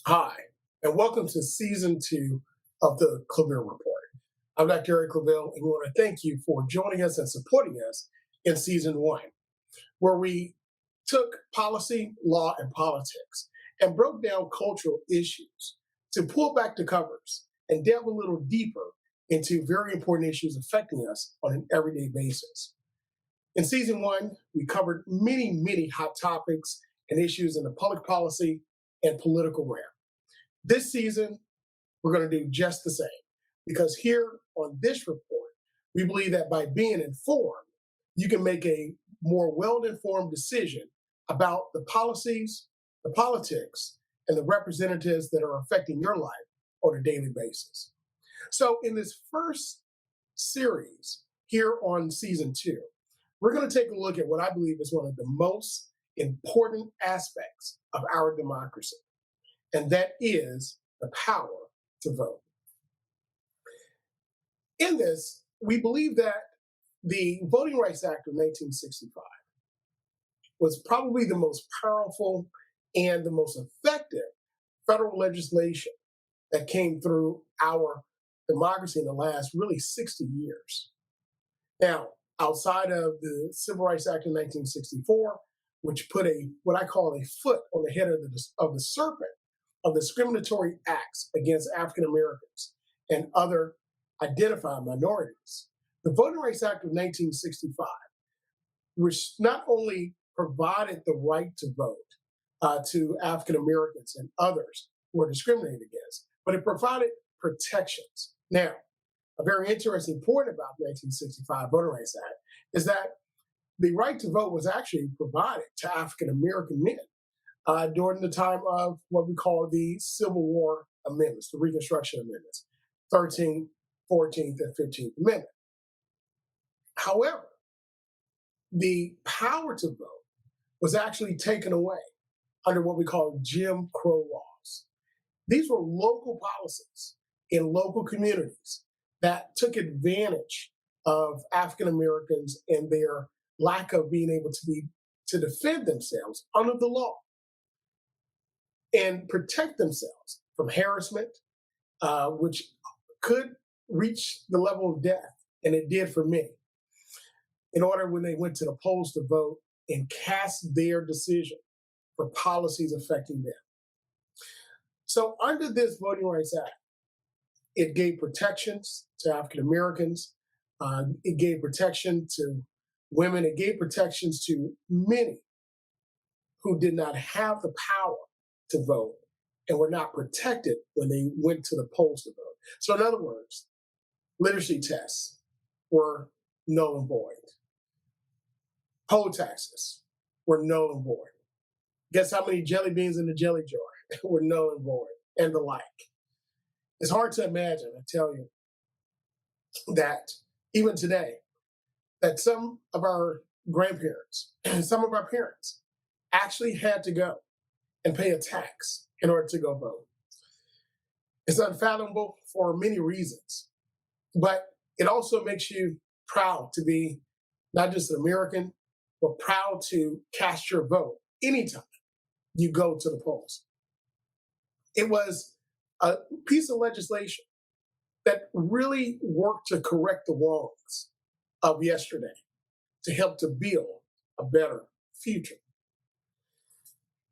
Hi, and welcome to season 2 of the Claville Report. I'm Dr. Eric Claville, and we want to thank you for joining us and supporting us in season 1, where we took policy, law, and politics and broke down cultural issues to pull back the covers and delve a little deeper into very important issues affecting us on an everyday basis. In season 1, we covered many hot topics and issues in the public policy and political realm. This season, we're going to do just the same because here on this report, we believe that by being informed, you can make a more well-informed decision about the policies, the politics, and the representatives that are affecting your life on a daily basis. So in this first series here on season 2, we're going to take a look at what I believe is one of the most important aspects of our democracy, and that is the power to vote. In this, we believe that the Voting Rights Act of 1965 was probably the most powerful and the most effective federal legislation that came through our democracy in the last really 60 years. Now, outside of the Civil Rights Act of 1964, which put what I call a foot on the head of the serpent of discriminatory acts against African Americans and other identified minorities, the Voting Rights Act of 1965, which not only provided the right to vote to African Americans and others who were discriminated against, but it provided protections. Now, a very interesting point about the 1965 Voting Rights Act is that the right to vote was actually provided to African American men during the time of what we call the Civil War amendments, the Reconstruction Amendments, 13th, 14th, and 15th Amendment. However, the power to vote was actually taken away under what we call Jim Crow laws. These were local policies in local communities that took advantage of African Americans and their lack of being able to defend themselves under the law and protect themselves from harassment, which could reach the level of death, and it did for many, in order when they went to the polls to vote and cast their decision for policies affecting them. So under this Voting Rights Act, it gave protections to African Americans, it gave protection to women, it gave protections to many who did not have the power to vote and were not protected when they went to the polls to vote. So in other words, literacy tests were null and void. Poll taxes were null and void. Guess how many jelly beans in the jelly jar were null and void, and the like. It's hard to imagine, I tell you, that even today, that some of our grandparents and some of our parents actually had to go and pay a tax in order to go vote. It's unfathomable for many reasons, but it also makes you proud to be not just an American, but proud to cast your vote anytime you go to the polls. It was a piece of legislation that really worked to correct the wrongs of yesterday, to help to build a better future.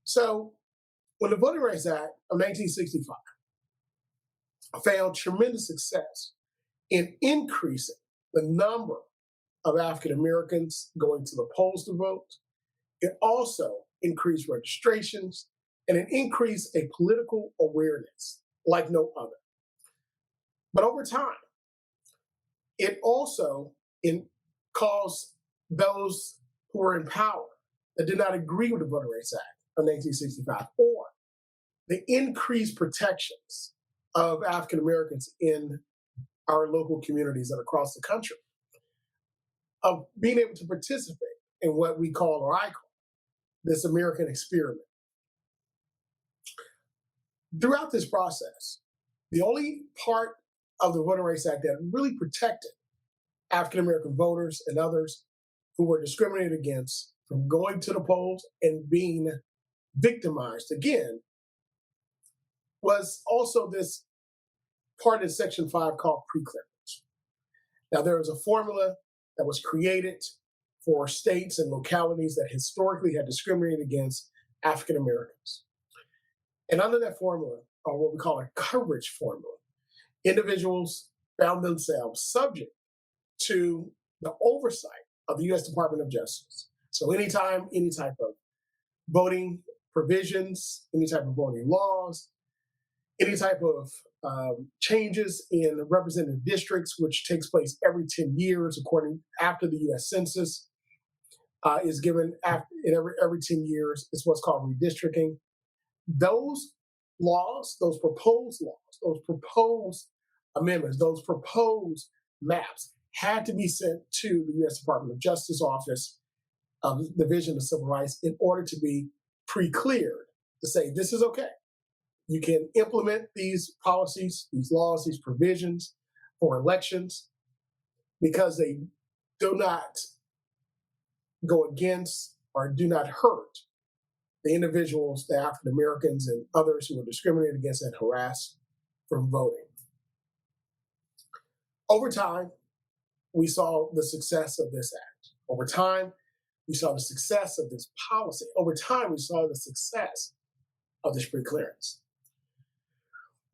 So when the Voting Rights Act of 1965 found tremendous success in increasing the number of African Americans going to the polls to vote, it also increased registrations and it increased a political awareness like no other. But over time, it also caused those who were in power that did not agree with the Voting Rights Act of 1965 or the increased protections of African Americans in our local communities and across the country, of being able to participate in what we call, or I call, this American experiment. Throughout this process, the only part of the Voting Rights Act that really protected African American voters and others who were discriminated against from going to the polls and being victimized again was also this part in Section 5 called preclearance. Now, there was a formula that was created for states and localities that historically had discriminated against African Americans. And under that formula, or what we call a coverage formula, individuals found themselves subject to the oversight of the U.S. Department of Justice. So anytime, any type of voting provisions, any type of voting laws, any type of changes in representative districts, which takes place every 10 years, after the U.S. Census is given in every 10 years. It's what's called redistricting. Those laws, those proposed amendments, those proposed maps had to be sent to the U.S. Department of Justice Office of the Division of Civil Rights in order to be pre-cleared to say, this is okay. You can implement these policies, these laws, these provisions for elections because they do not go against or do not hurt the individuals, the African Americans and others who were discriminated against and harassed from voting. Over time, we saw the success of this act. Over time, we saw the success of this policy. Over time, we saw the success of this preclearance.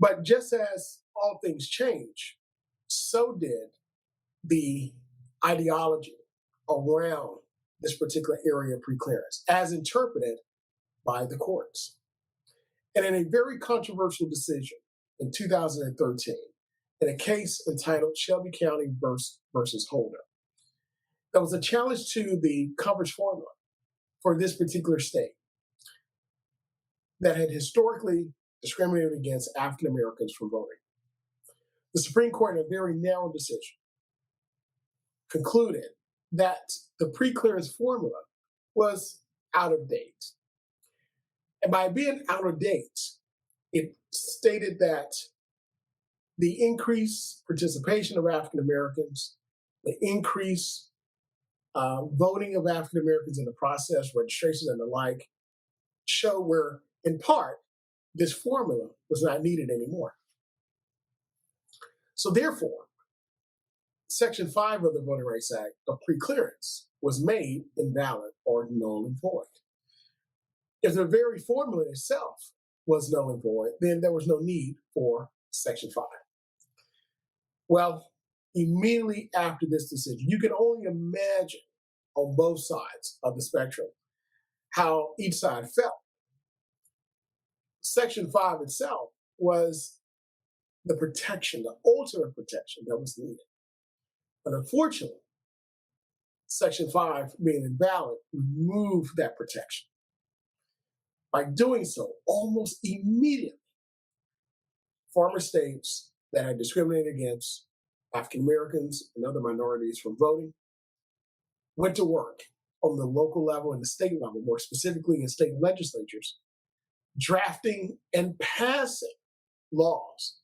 But just as all things change, so did the ideology around this particular area of preclearance, as interpreted by the courts. And in a very controversial decision in 2013, in a case entitled Shelby County versus Holder, there was a challenge to the coverage formula for this particular state that had historically discriminated against African Americans from voting. The Supreme Court, in a very narrow decision, concluded that the preclearance formula was out of date. And by being out of date, it stated that the increased participation of African Americans, the increased voting of African Americans in the process, registrations and the like, show where, in part, this formula was not needed anymore. So therefore, Section 5 of the Voting Rights Act of preclearance was made invalid or null and void. If the very formula itself was null and void, then there was no need for Section 5. Well, immediately after this decision, you can only imagine on both sides of the spectrum how each side felt. Section 5 itself was the protection, the ultimate protection that was needed. But unfortunately, Section 5 being invalid removed that protection. By doing so, almost immediately, former states that had discriminated against African Americans and other minorities from voting went to work on the local level and the state level, more specifically in state legislatures, drafting and passing laws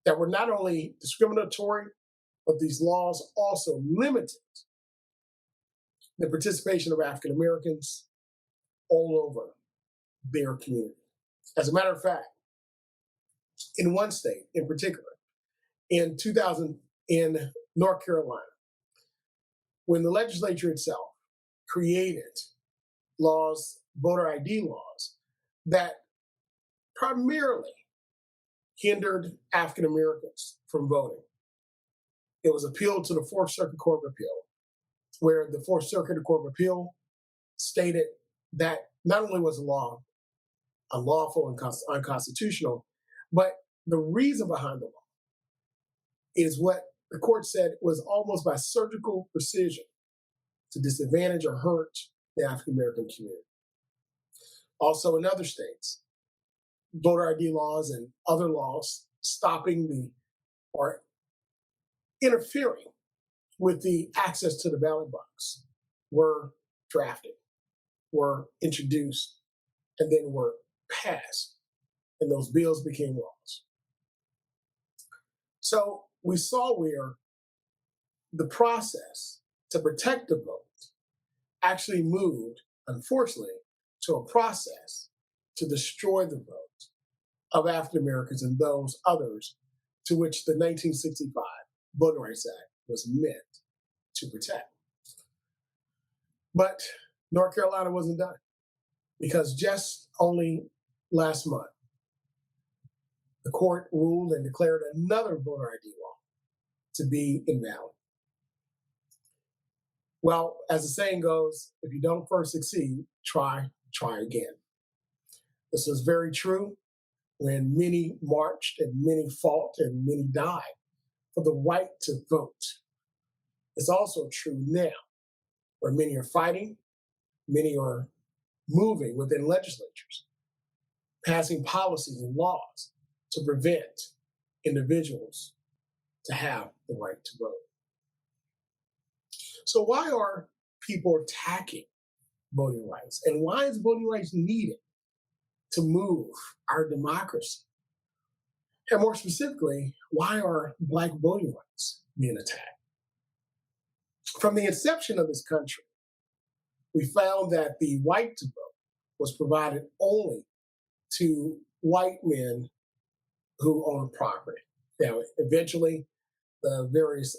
that were not only discriminatory, but these laws also limited the participation of African Americans all over their community. As a matter of fact, in one state in particular, in North Carolina, when the legislature itself created laws, voter ID laws, that primarily hindered African Americans from voting, it was appealed to the Fourth Circuit Court of Appeal, where the Fourth Circuit Court of Appeal stated that not only was the law unlawful and unconstitutional, but the reason behind the law is what the court said was almost by surgical precision to disadvantage or hurt the African American community. Also in other states, voter ID laws and other laws stopping or interfering with the access to the ballot box were drafted, were introduced, and then were passed, and those bills became laws. So we saw where the process to protect the vote actually moved, unfortunately, to a process to destroy the vote of African Americans and those others to which the 1965 Voting Rights Act was meant to protect. But North Carolina wasn't done, because just only last month, the court ruled and declared another voter ID law to be invalid. Well, as the saying goes, if you don't first succeed, try again. This was very true when many marched and many fought and many died for the right to vote. It's also true now, where many are fighting, many are moving within legislatures, passing policies and laws to prevent individuals to have the right to vote. So why are people attacking voting rights? And why is voting rights needed to move our democracy? And more specifically, why are Black voting rights being attacked? From the inception of this country, we found that the right to vote was provided only to white men who own property. Now, eventually, the various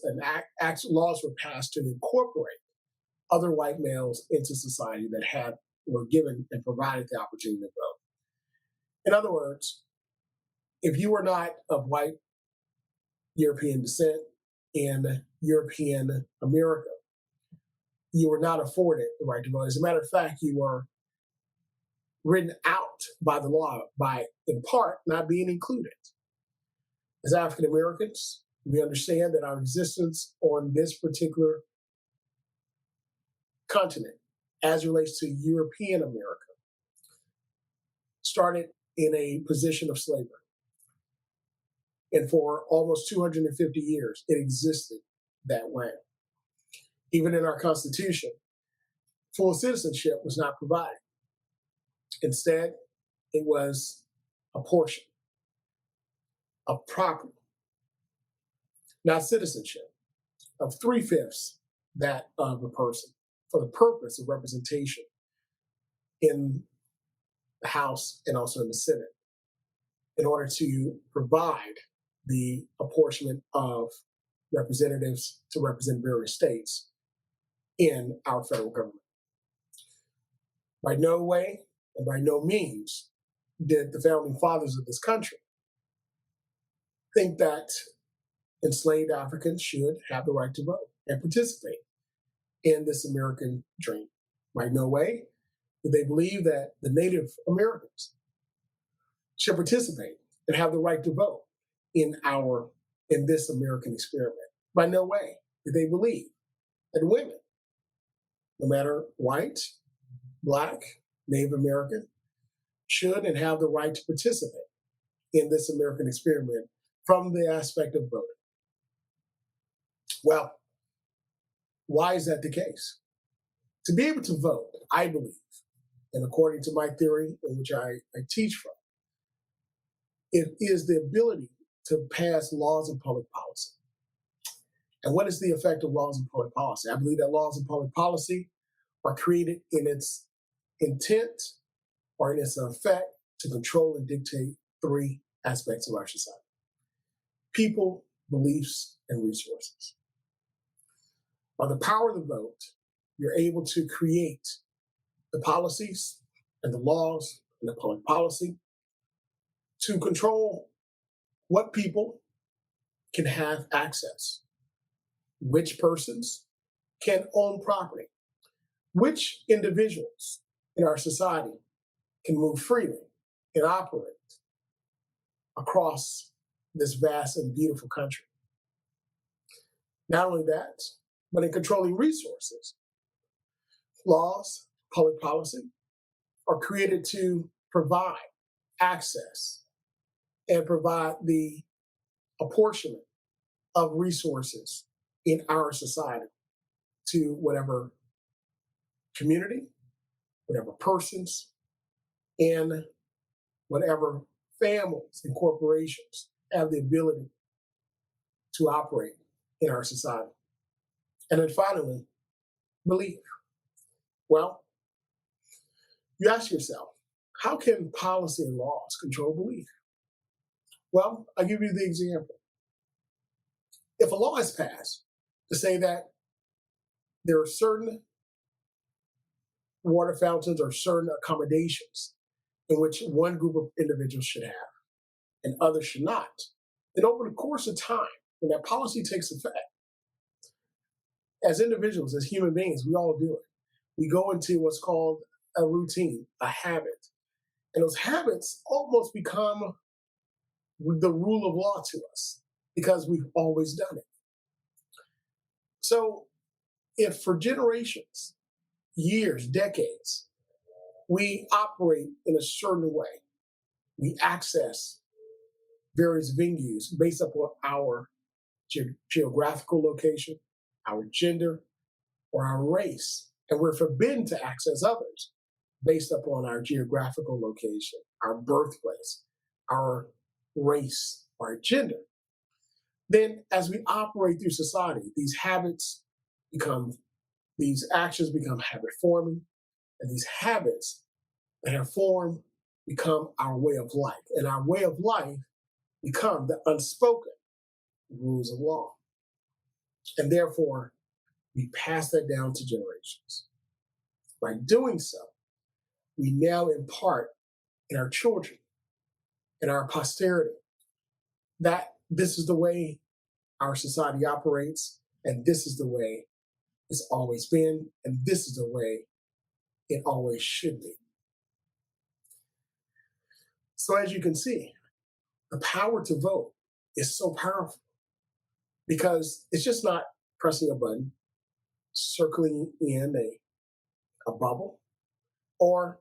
laws were passed to incorporate other white males into society that were given and provided the opportunity to vote. In other words, if you were not of white European descent in European America, you were not afforded the right to vote. As a matter of fact, you were written out by the law by, in part, not being included. As African Americans, we understand that our existence on this particular continent, as relates to European America, started in a position of slavery. And for almost 250 years, it existed that way. Even in our Constitution, full citizenship was not provided. Instead, it was a portion of property, not citizenship, of 3/5 that of a person for the purpose of representation in the House and also in the Senate, in order to provide the apportionment of representatives to represent various states in our federal government. By no way and by no means did the founding fathers of this country think that enslaved Africans should have the right to vote and participate in this American dream. By no way did they believe that the Native Americans should participate and have the right to vote in this American experiment. By no way did they believe that women, no matter white, Black, Native American, should and have the right to participate in this American experiment from the aspect of voting. Well, why is that the case? To be able to vote, I believe, and according to my theory, in which I teach from, it is the ability to pass laws and public policy. And what is the effect of laws and public policy? I believe that laws and public policy are created in its intent or in its effect to control and dictate 3 aspects of our society: people, beliefs, and resources. By the power of the vote, you're able to create the policies and the laws and the public policy to control what people can have access, which persons can own property, which individuals in our society can move freely and operate across this vast and beautiful country. Not only that, but in controlling resources, laws, public policy are created to provide access and provide the apportionment of resources in our society to whatever community, whatever persons, and whatever families and corporations have the ability to operate in our society. And then finally, belief. Well, you ask yourself, how can policy and laws control belief? Well, I'll give you the example. If a law is passed to say that there are certain water fountains or certain accommodations in which one group of individuals should have and others should not, then over the course of time, when that policy takes effect, as individuals, as human beings, we all do it. We go into what's called a routine, a habit. And those habits almost become the rule of law to us because we've always done it. So if for generations, years, decades, we operate in a certain way, we access various venues based upon our geographical location, our gender, or our race, and we're forbidden to access others based upon our geographical location, our birthplace, our race, our gender. Then as we operate through society, these actions become habit forming, and these habits that have formed become our way of life. And our way of life become the unspoken rules of law. And therefore, we pass that down to generations. By doing so, we now impart in our children, in our posterity, that this is the way our society operates, and this is the way it's always been, and this is the way it always should be. So as you can see, the power to vote is so powerful because it's just not pressing a button, circling in a bubble, or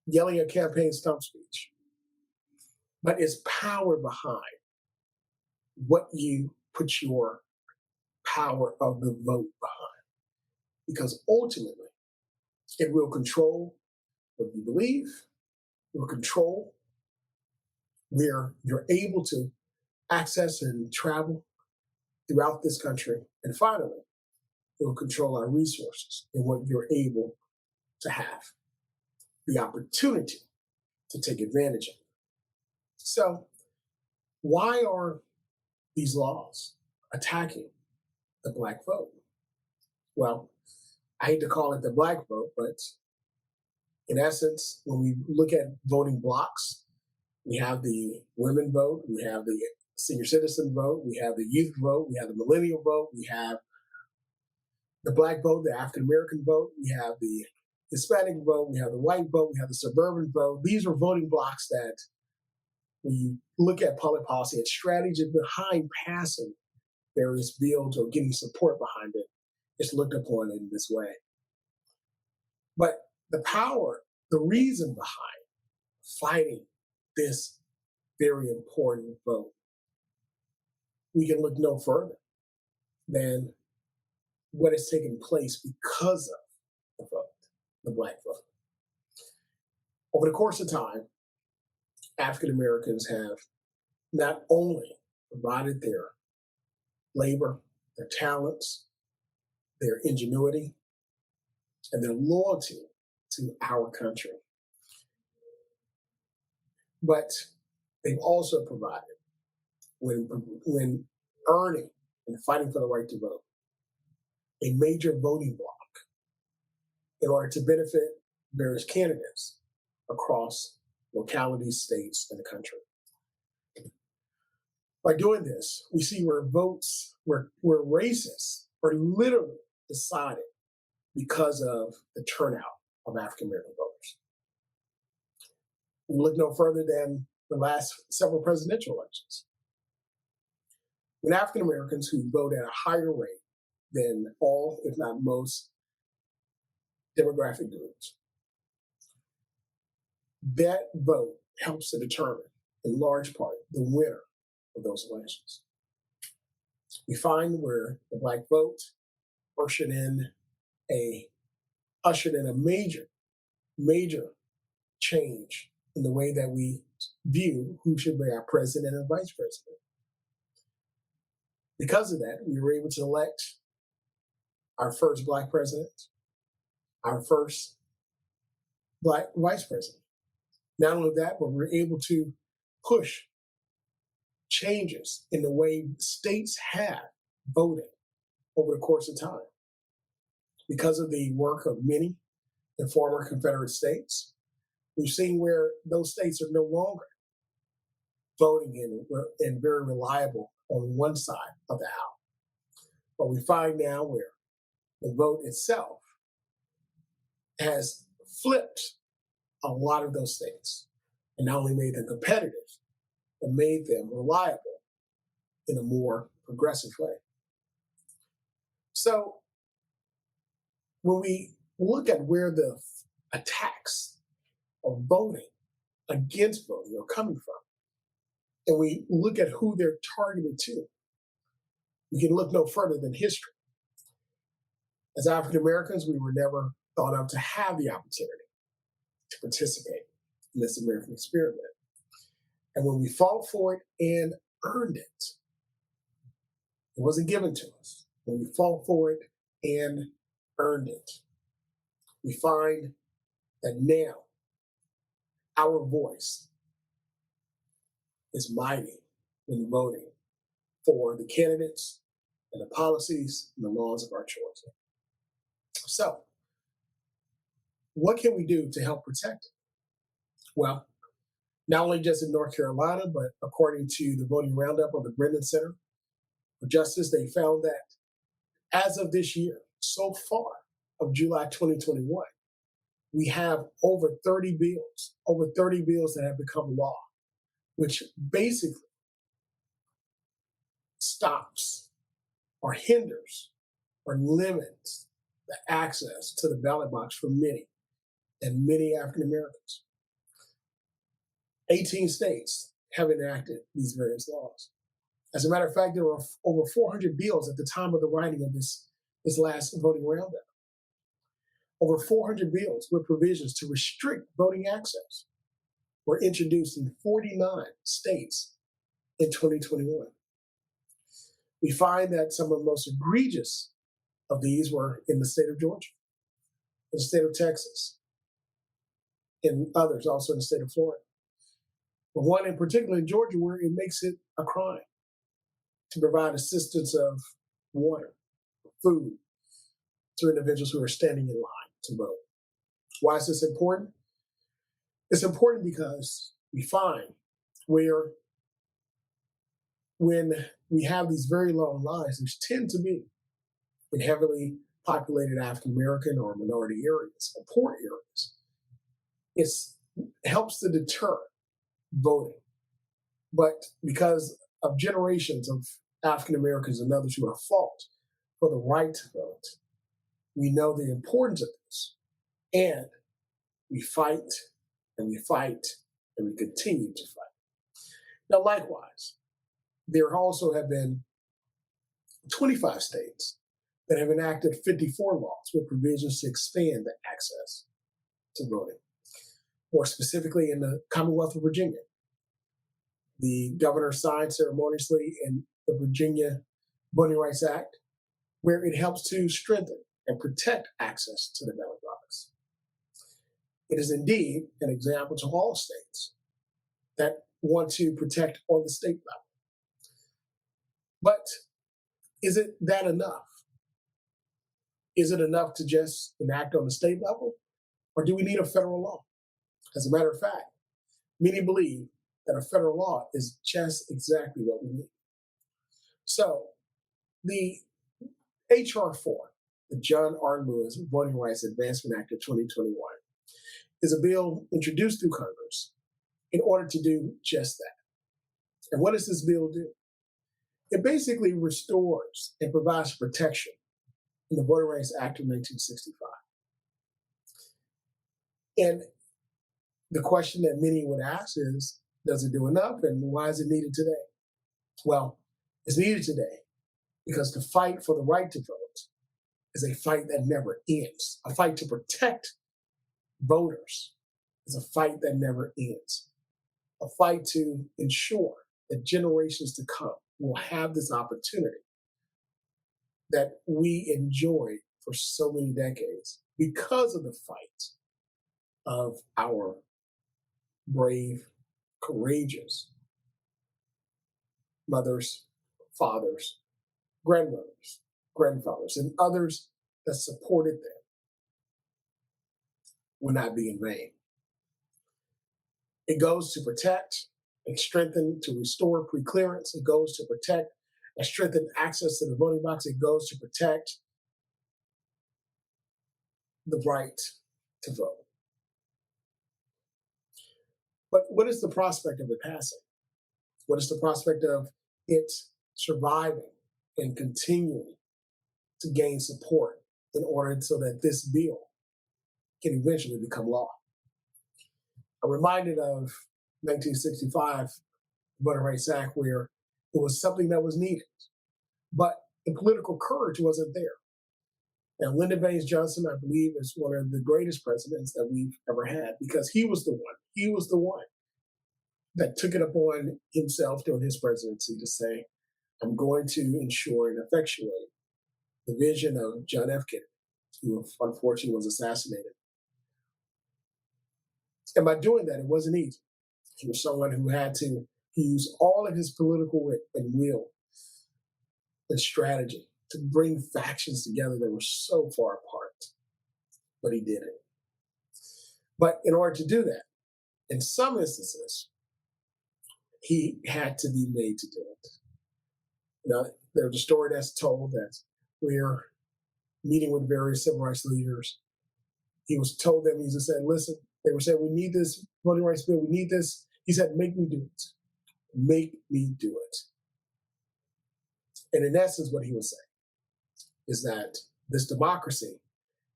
yelling a campaign stump speech, but it's power behind what you put your power of the vote behind. Because ultimately, it will control what you believe, it will control where you're able to access and travel throughout this country. And finally, it will control our resources and what you're able to have, the opportunity to take advantage of. So, why are these laws attacking the Black vote? Well, I hate to call it the Black vote, but in essence, when we look at voting blocks, we have the women vote, we have the senior citizen vote, we have the youth vote, we have the millennial vote, we have the Black vote, the African American vote, we have the Hispanic vote, we have the white vote, we have the suburban vote. These are voting blocks that, when you look at public policy and strategy behind passing various bills or getting support behind it, it's looked upon in this way. But the power, the reason behind fighting this very important vote, we can look no further than what has taken place because of the vote, the Black vote. Over the course of time, African Americans have not only provided their labor, their talents, their ingenuity, and their loyalty to our country, but they've also provided, when earning and fighting for the right to vote, a major voting bloc in order to benefit various candidates across localities, states, and the country. By doing this, we see where races are literally decided because of the turnout of African American voters. We look no further than the last several presidential elections, when African Americans who vote at a higher rate than all, if not most, demographic groups, that vote helps to determine, in large part, the winner of those elections. We find where the Black vote ushered in a major change in the way that we view who should be our president and vice president. Because of that, we were able to elect our first Black president, our first Black vice president. Not only that, but we're able to push changes in the way states have voted over the course of time because of the work of many in former Confederate states. We've seen where those states are no longer voting in and very reliable on one side of the aisle. But we find now where the vote itself has flipped a lot of those states and not only made them competitive, but made them reliable in a more progressive way. So when we look at where the attacks of voting against voting are coming from, and we look at who they're targeted to, we can look no further than history. As African Americans, we were never thought of to have the opportunity to participate in this American experiment. And when we fought for it and earned it, it wasn't given to us. When we fought for it and earned it, we find that now our voice is mighty when voting for the candidates and the policies and the laws of our choice. So, what can we do to help protect it? Well, not only just in North Carolina, but according to the voting roundup of the Brennan Center for Justice, they found that as of this year, so far of July 2021, we have over 30 bills that have become law, which basically stops or hinders or limits the access to the ballot box for many and many African Americans. 18 states have enacted these various laws. As a matter of fact, there were over 400 bills at the time of the writing of this last voting roundup. Over 400 bills with provisions to restrict voting access were introduced in 49 states in 2021. We find that some of the most egregious of these were in the state of Georgia, in the state of Texas, and others also in the state of Florida. But one in particular in Georgia where it makes it a crime to provide assistance of water, food to individuals who are standing in line to vote. Why is this important? It's important because we find where when we have these very long lines, which tend to be in heavily populated African American or minority areas, or poor areas, it helps to deter voting. But because of generations of African Americans and others who have fought for the right to vote, we know the importance of this. And we fight and we fight and we continue to fight. Now, likewise, there also have been 25 states that have enacted 54 laws with provisions to expand the access to voting. More specifically, in the Commonwealth of Virginia, the governor signed ceremoniously in the Virginia Voting Rights Act, where it helps to strengthen and protect access to the ballot box. It is indeed an example to all states that want to protect on the state level. But is it that enough? Is it enough to just enact on the state level? Or do we need a federal law? As a matter of fact, many believe that a federal law is just exactly what we need. So the H.R. 4, the John R. Lewis Voting Rights Advancement Act of 2021, is a bill introduced through Congress in order to do just that. And what does this bill do? It basically restores and provides protection in the Voting Rights Act of 1965. And the question that many would ask is, does it do enough, and why is it needed today? Well, it's needed today because the fight for the right to vote is a fight that never ends. A fight to protect voters is a fight that never ends. A fight to ensure that generations to come will have this opportunity that we enjoyed for so many decades because of the fight of our brave, courageous mothers, fathers, grandmothers, grandfathers, and others that supported them will not be in vain. It goes to protect and strengthen, to restore pre-clearance. It goes to protect and strengthen access to the voting box. It goes to protect the right to vote. But what is the prospect of it passing? What is the prospect of it surviving and continuing to gain support in order so that this bill can eventually become law? I'm reminded of 1965 Voting Rights Act, where it was something that was needed, but the political courage wasn't there. Now, Lyndon Baines Johnson, I believe, is one of the greatest presidents that we've ever had, because he was the one that took it upon himself during his presidency to say, I'm going to ensure and effectuate the vision of John F. Kennedy, who unfortunately was assassinated. And by doing that, it wasn't easy. He was someone who had to use all of his political wit and will and strategy to bring factions together that were so far apart. But he did it. But in order to do that, in some instances, he had to be made to do it. Now, there's a story that's told that we're meeting with various civil rights leaders. He was told them, he just said, listen, they were saying, we need this voting rights bill, we need this. He said, make me do it. Make me do it. And in essence, what he was saying is that this democracy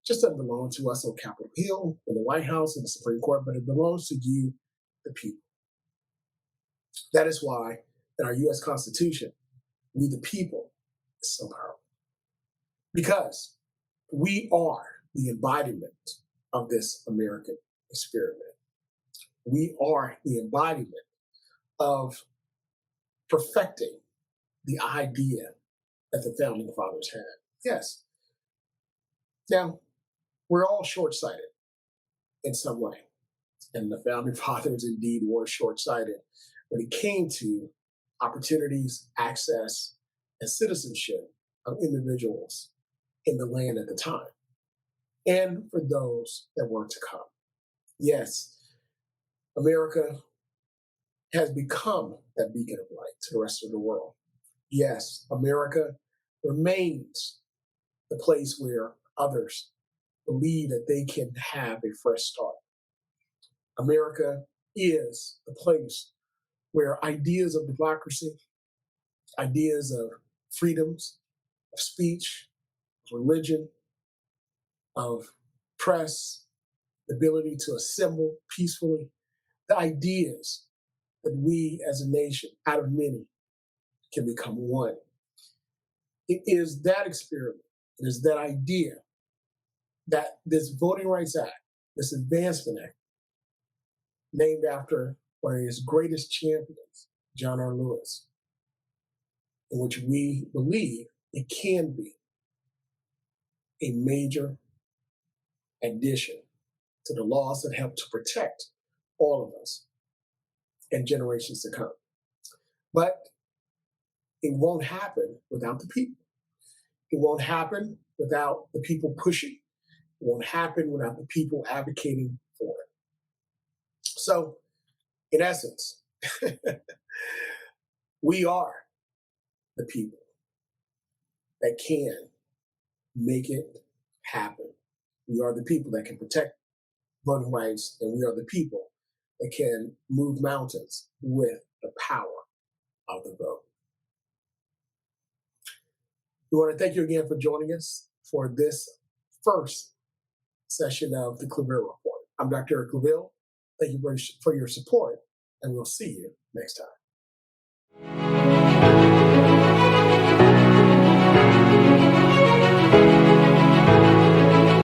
just doesn't belong to us on Capitol Hill, in the White House, in the Supreme Court, but it belongs to you, the people. That is why in our U.S. Constitution, we the people is so powerful. Because we are the embodiment of this American experiment. We are the embodiment of perfecting the idea that the founding fathers had. Yes. Now, we're all short-sighted in some way. And the founding fathers indeed were short-sighted when it came to opportunities, access, and citizenship of individuals in the land at the time, and for those that were to come. Yes, America has become that beacon of light to the rest of the world. Yes, America remains the place where others believe that they can have a fresh start. America is the place where ideas of democracy, ideas of freedoms, of speech, religion, of press, the ability to assemble peacefully, the ideas that we as a nation, out of many, can become one. It is that experiment, it is that idea that this Voting Rights Act, this Advancement Act, named after one of his greatest champions, John R. Lewis, in which we believe it can be a major addition to the laws that help to protect all of us and generations to come. But it won't happen without the people. It won't happen without the people pushing. It won't happen without the people advocating for it. So, in essence, we are the people that can make it happen. We are the people that can protect voting rights, and we are the people that can move mountains with the power of the vote. We want to thank you again for joining us for this first session of the Claville Report. I'm Dr. Claville. Thank you for your support, and we'll see you next time.